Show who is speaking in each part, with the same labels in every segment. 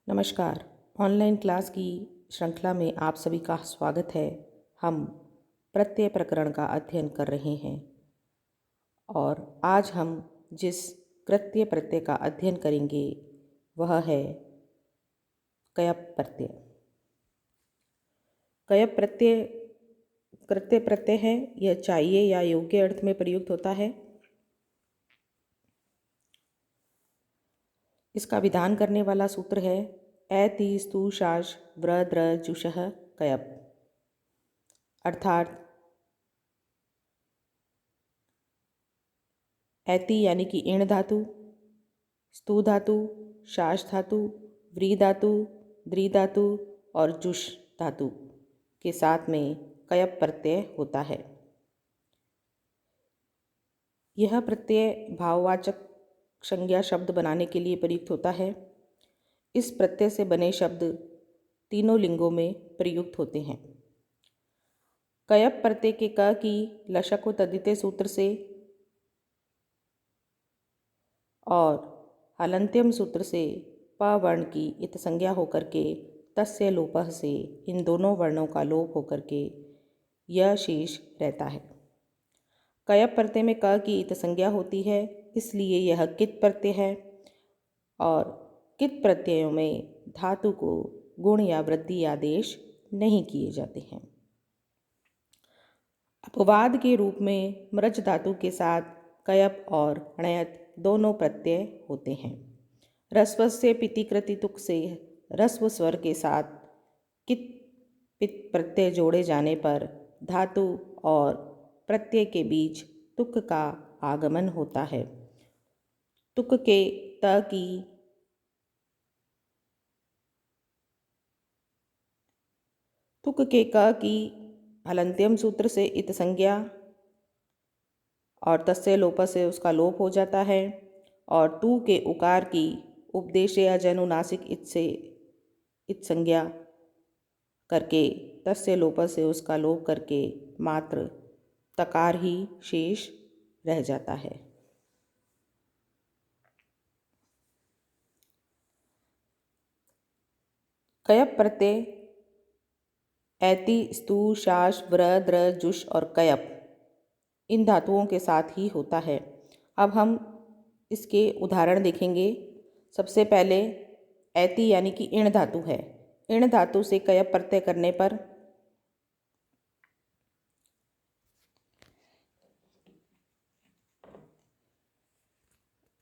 Speaker 1: नमस्कार। Online class की श्रृंखला में आप सभी का स्वागत है। हम प्रत्यय प्रकरण का अध्ययन कर रहे हैं और आज हम जिस कृत्य प्रत्यय का अध्ययन करेंगे वह है कयप प्रत्यय। कयप प्रत्यय कृत्य प्रत्यय है। यह चाहिए या योग्य अर्थ में प्रयुक्त होता है। इसका विधान करने वाला सूत्र है ऐति स्तु शाश व्र द्र जुषः कयप, अर्थात ऐति यानी कि इण धातु, स्तु धातु, शाश धातु, व्री धातु, द्री धातु और जुष धातु के साथ में कयप प्रत्यय होता है। यह प्रत्यय भाववाचक संज्ञा शब्द बनाने के लिए प्रयुक्त होता है। इस प्रत्यय से बने शब्द तीनों लिंगों में प्रयुक्त होते हैं। कयप प्रत्यय के क की लशक व तद्धिते सूत्र से और हलन्त्यम सूत्र से प वर्ण की इत संज्ञा होकर के तस्य लोपः से इन दोनों वर्णों का लोप होकर के यह शेष रहता है। कयप प्रत्यय में क की इत संज्ञा होती है, इसलिए यह कित प्रत्यय है और कित प्रत्ययों में धातु को गुण या वृद्धि आदेश नहीं किए जाते हैं। अपवाद के रूप में मृच धातु के साथ कयप और णयत दोनों प्रत्यय होते हैं। रस्व से पितिकृति तुक से रस्व स्वर के साथ कित पित प्रत्यय जोड़े जाने पर धातु और प्रत्यय के बीच तुक का आगमन होता है। तुक के त की तुक के क की हलन्त्यम सूत्र से इत संज्ञा और तस्य लोप से उसका लोप हो जाता है और तू के उकार की उपदेशे अजनुनासिक इत से इत संज्ञा करके तस्य लोप से उसका लोप करके मात्र तकार ही शेष रह जाता है। कयप प्रत्यय ऐति स्तु शाश व्र द्र जुष और कयप इन धातुओं के साथ ही होता है। अब हम इसके उदाहरण देखेंगे। सबसे पहले ऐति यानी कि इण धातु है। इण धातु से कयप प्रत्यय करने पर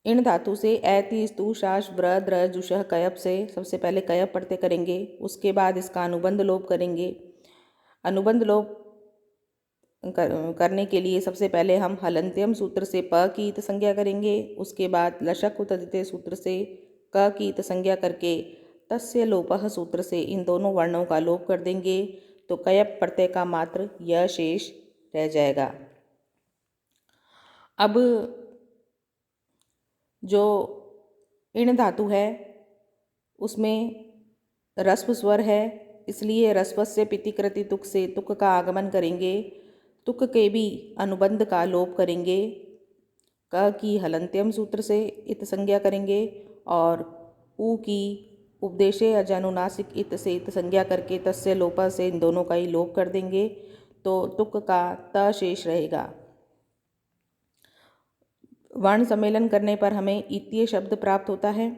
Speaker 1: इण धातु से ऐति स्तु शाश व्र द्र जुषः कयप से सबसे पहले कयप प्रत्यय करेंगे। उसके बाद इसका अनुबंध लोप करेंगे। अनुबंध लोप करने के लिए सबसे पहले हम हलन्त्यम सूत्र से प की इत संज्ञा करेंगे। उसके बाद लशक तद्धिते सूत्र से क की इत संज्ञा करके तस्य लोपः सूत्र से इन दोनों वर्णों का लोप कर देंगे तो कयप प्रत्यय का मात्र यह शेष रह जाएगा। अब जो इण धातु है उसमें रस्व स्वर है, इसलिए रस्वस्य पितिकृति तुक से तुक का आगमन करेंगे। तुक के भी अनुबंध का लोप करेंगे। क की हलन्त्यम सूत्र से इत संज्ञा करेंगे और उ की उपदेशे अजानुनासिक इत से इत संज्ञा करके तस्य लोप से इन दोनों का ही लोप कर देंगे तो तुक का त शेष रहेगा। वर्ण सम्मेलन करने पर हमें इत्य शब्द प्राप्त होता है।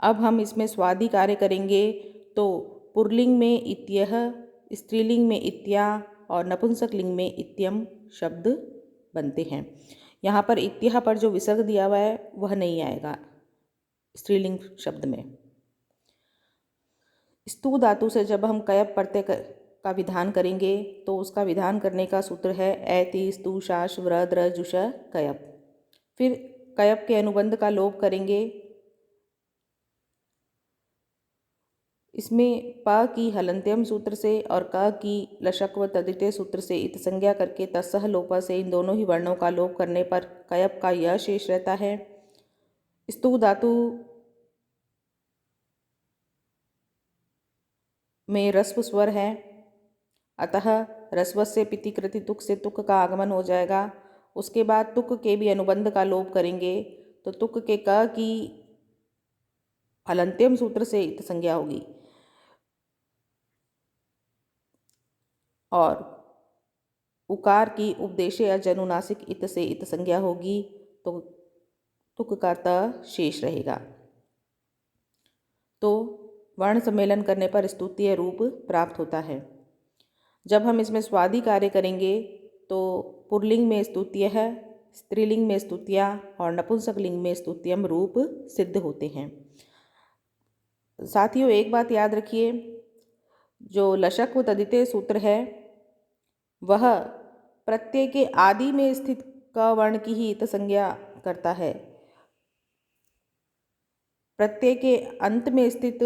Speaker 1: अब हम इसमें स्वादि कार्य करेंगे तो पुल्लिंग में इत्यः, स्त्रीलिंग में इत्या और नपुंसक लिंग में इत्यम शब्द बनते हैं। यहाँ पर इत्यः पर जो विसर्ग दिया हुआ है वह नहीं आएगा स्त्रीलिंग शब्द में। स्तु धातु से जब हम कयप प्रत्यय का विधान करेंगे तो उसका विधान करने का सूत्र है ऐति स्तु शाश व्र द्र जुष कयप। फिर कयप के अनुबंध का लोप करेंगे। इसमें प की हलन्त्यम सूत्र से और क की लशक व तद्धिते सूत्र से इत संज्ञा करके तस्सह लोप से इन दोनों ही वर्णों का लोप करने पर कयप का यह शेष रहता है। स्तु धातु में रस्व स्वर है, अतः रस्वस्य पितिकृति तुक से तुक का आगमन हो जाएगा। उसके बाद तुक के भी अनुबंध का लोप करेंगे तो तुक के क की हलन्त्यम सूत्र से इत संज्ञा होगी और उकार की उपदेशे अजनुनासिक इत से इत संज्ञा होगी तो तुक का त शेष रहेगा। तो वर्ण सम्मेलन करने पर स्तुतीय रूप प्राप्त होता है। जब हम इसमें स्वादि कार्य करेंगे तो पुल्लिंग में स्तुतीय है, स्त्रीलिंग में स्तुतिया और नपुंसक लिंग में स्तुत्यम रूप सिद्ध होते हैं। साथियों, एक बात याद रखिए, जो लशक व तदिते सूत्र है वह प्रत्यय के आदि में स्थित क वर्ण की ही इत संज्ञा करता है। प्रत्यय के अंत में स्थित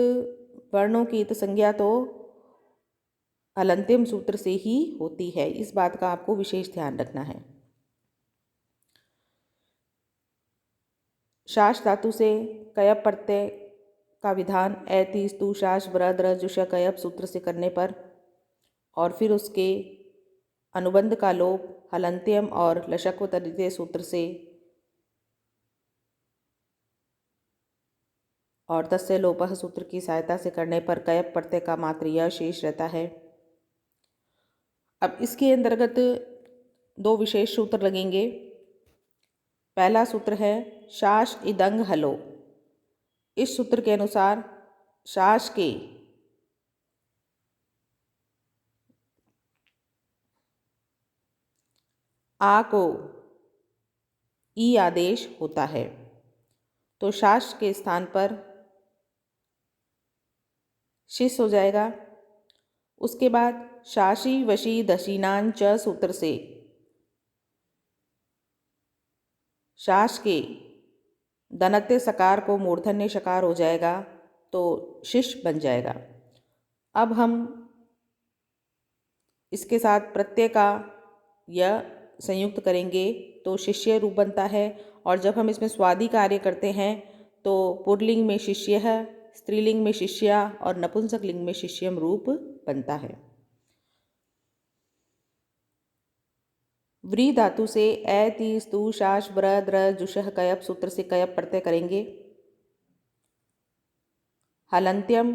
Speaker 1: वर्णों की इत संज्ञा तो हलन्त्यम सूत्र से ही होती है। इस बात का आपको विशेष ध्यान रखना है। शाश धातु से कयप प्रत्यय का विधान ऐति स्तु शाश ब्रद्र जुष कयप सूत्र से करने पर और फिर उसके अनुबंध का लोप हलन्त्यम और लशक व तदिते सूत्र से और तस्य लोपः सूत्र की सहायता से करने पर कयप प्रत्यय का मात्र यह शेष रहता है। अब इसके अंतर्गत दो विशेष सूत्र लगेंगे। पहला सूत्र है शाश इदंग हलो। इस सूत्र के अनुसार शाश के आ को ई आदेश होता है तो शाश के स्थान पर शिस हो जाएगा। उसके बाद शाशी वशी दशीनान च सूत्र से शाश के दनत्य सकार को मूर्धन्य शकार हो जाएगा तो शिश बन जाएगा। अब हम इसके साथ प्रत्यय का य संयुक्त करेंगे तो शिष्य रूप बनता है और जब हम इसमें स्वादि कार्य करते हैं तो पुल्लिंग में शिष्य है, स्त्रीलिंग में शिष्या और नपुंसक लिंग में शिष्यम रूप बनता है। व्री धातु से ऐति स्तु शाश ब्र द्र जुषह कयप सूत्र से कयप प्रत्यय करेंगे। हलन्त्यम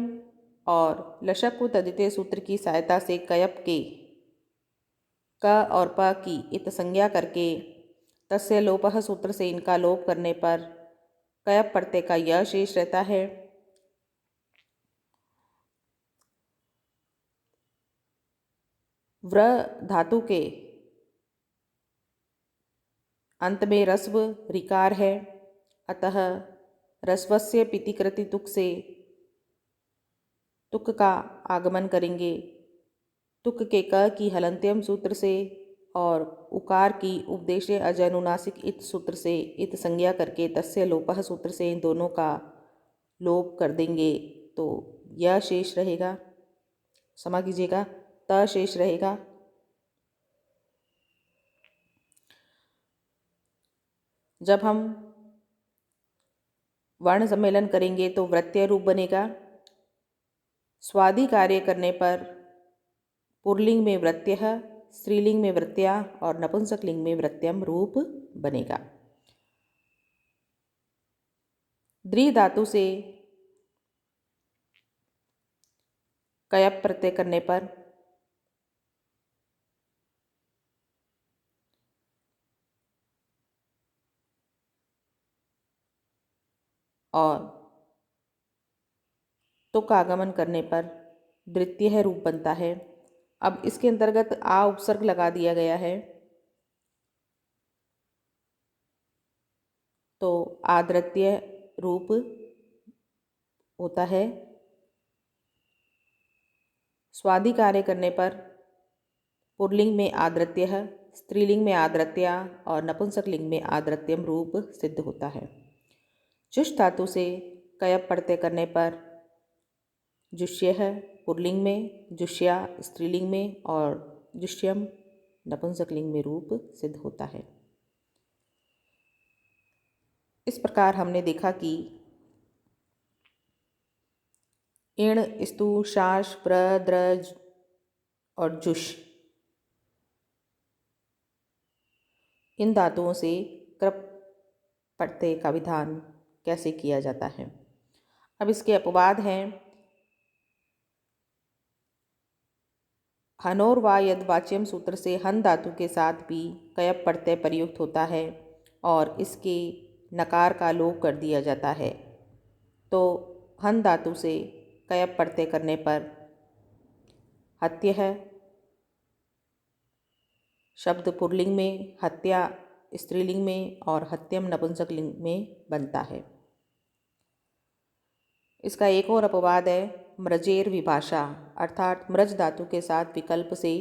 Speaker 1: और लशक व तदिते सूत्र की सहायता से कयप के क और प की इत संज्ञा करके तस्य लोपः सूत्र से इनका लोप करने पर कयप प्रत्यय का यह शेष रहता है। व्र धातु के अंत में रस्व ऋकार है, अतः रस्वस्य पितिकृति तुक से तुक का आगमन करेंगे। तुक के क की हलन्त्यम सूत्र से और उकार की उपदेशे अजनुनासिक इत सूत्र से इत संज्ञा करके तस्य लोपः सूत्र से इन दोनों का लोप कर देंगे तो यह शेष रहेगा। क्षमा कीजिएगा, त शेष रहेगा। जब हम वर्ण सम्मेलन करेंगे तो वृत्तीय रूप बनेगा। स्वादि कार्य करने पर पुल्लिंग में वृत्त्यः, स्त्रीलिंग में वृत्त्या और नपुंसक लिंग में वृत्त्यम रूप बनेगा। द्रि धातु से कयप प्रत्यय करने पर और तुक आगमन करने पर द्वितीय रूप बनता है। अब इसके अंतर्गत आ उपसर्ग लगा दिया गया है तो आद्रत्य रूप होता है। स्वादि कार्य करने पर पुल्लिंग में आद्रत्य, स्त्रीलिंग में आद्रत्या और नपुंसक लिंग में आद्रत्यम रूप सिद्ध होता है। जुष धातु से कयप प्रत्यय करने पर जुष्य है पुल्लिंग में, जुष्या स्त्रीलिंग में और जुष्यम नपुंसक लिंग में रूप सिद्ध होता है। इस प्रकार हमने देखा कि इण, स्तु, शाश, प्र, द्र और जुष इन धातुओं से कृप प्रत्यय का विधान कैसे किया जाता है। अब इसके अपवाद हैं। हनोर व यद्वाच्यम सूत्र से हन धातु के साथ भी कयप प्रत्यय प्रयुक्त होता है और इसके नकार का लोप कर दिया जाता है। तो हन धातु से कयप प्रत्यय करने पर हत्य है शब्द पुल्लिंग में, हत्या स्त्रीलिंग में और हत्यम नपुंसकलिंग में बनता है। इसका एक और अपवाद है मृजेर विभाषा, अर्थात मृज धातु के साथ विकल्प से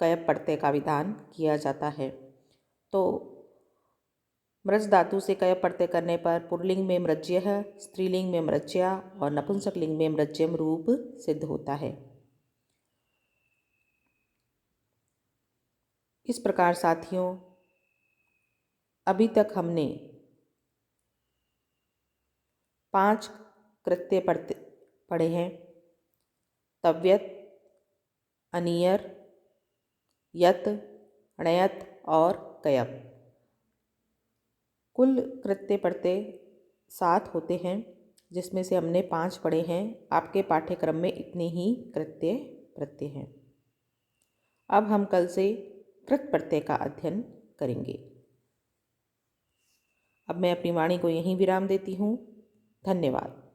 Speaker 1: कयप प्रत्यय का विधान किया जाता है। तो मृज धातु से कयप प्रत्यय करने पर पुल्लिंग में मृज्य, स्त्रीलिंग में मृज्या और नपुंसकलिंग में मृज्यम रूप सिद्ध होता है। इस प्रकार साथियों, अभी तक हमने 5 कृत्य पढ़े हैं। तव्यत, अनियर, यत, णयत और कयप। कुल कृत्य प्रत्यय 7 होते हैं, जिसमें से हमने 5 पढ़े हैं। आपके पाठ्यक्रम में इतने ही कृत्य प्रत्यय हैं। अब हम कल से कृत प्रत्यय का अध्ययन करेंगे। अब मैं अपनी वाणी को यहीं विराम देती हूँ। धन्यवाद।